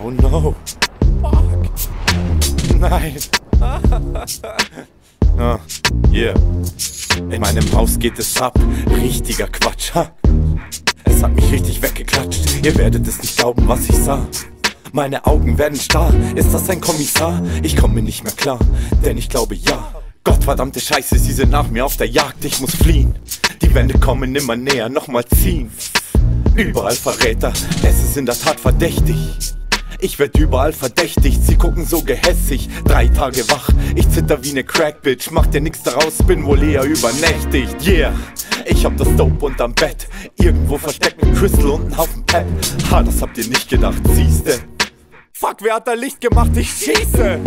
Oh no. Fuck. Nein. Ah, yeah. In meinem Haus geht es ab. Richtiger Quatsch, ha? Es hat mich richtig weggeklatscht. Ihr werdet es nicht glauben, was ich sah. Meine Augen werden starr. Ist das ein Kommissar? Ich komme nicht mehr klar, denn ich glaube ja. Gottverdammte Scheiße, sie sind nach mir auf der Jagd. Ich muss fliehen. Die Wände kommen immer näher, nochmal ziehen. Überall Verräter, es ist in der Tat verdächtig. Ich werd überall verdächtigt, sie gucken so gehässig. 3 Tage wach, ich zitter wie ne Crack-Bitch. Mach dir nix daraus, bin wohl eher übernächtigt. Yeah, ich hab das Dope unterm Bett. Irgendwo versteckt mit Crystal und ein Haufen Pep. Ha, das habt ihr nicht gedacht, siehste. Fuck, wer hat da Licht gemacht? Ich schieße.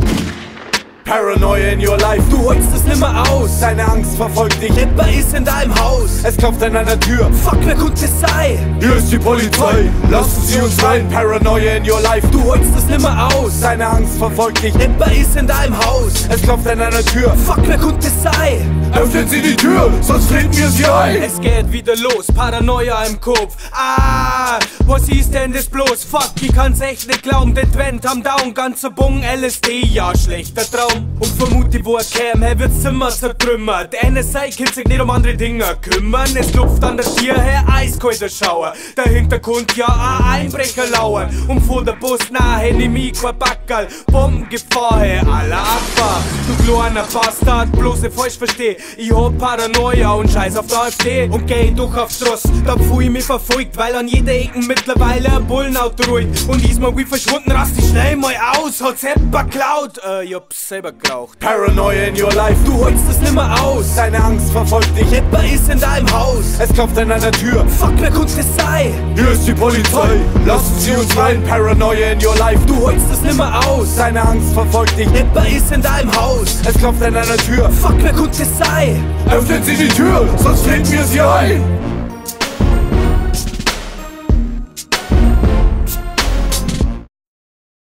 Paranoia in your life, du holst es nimmer aus. Deine Angst verfolgt dich, etwa ist in deinem Haus. Es klopft an deiner Tür, fuck, wer könnte es sein? Hier ist die Polizei, lassen Sie uns rein. Paranoia in your life, du holst es nimmer aus. Deine Angst verfolgt dich, etwa ist in deinem Haus. Es klopft an deiner Tür, fuck, wer könnte es sein? Öffnen Sie die Tür, sonst treten wir sie ein. Es geht wieder los, Paranoia im Kopf. Ah, was ist denn das bloß? Fuck, ich kann's echt nicht glauben, den Trend am Down. Ganzer Bung LSD, ja, schlechter Traum. Und vermute, wo er käme, her wird's immer zertrümmert. NSA kann sich nicht um andere Dinge kümmern. Es lupft an der Tür her, eiskalter Schauer. Dahinter kommt ja ein Einbrecher lauern. Und vor der Bus nahe, nimm ich kein Backerl. Bombengefahr, her, Allah Akbar. Du kleiner Bastard, bloß nicht falsch versteh. Ich hab Paranoia und scheiß auf der AfD. Und geh durch auf Tross, dann fühl ich mich verfolgt. Weil an jeder Ecken mittlerweile ein Bullenauto ruhig. Und diesmal wie verschwunden, rast ich schnell mal aus. Hat's jemand geklaut? Ich hab's selber geraucht. Paranoia in your life, Du holst es nimmer aus. deine Angst verfolgt dich, Etwa ist in deinem Haus. es klopft an deiner Tür. Fuck, wer könnte es sein? Hier ist die Polizei, lassen Sie uns rein. Paranoia in your life, Du holst es nimmer aus. deine Angst verfolgt dich, Etwa ist in deinem Haus. es klopft an deiner Tür. Fuck, wer könnte es sein? Öffnen Sie die Tür, sonst treten wir sie ein.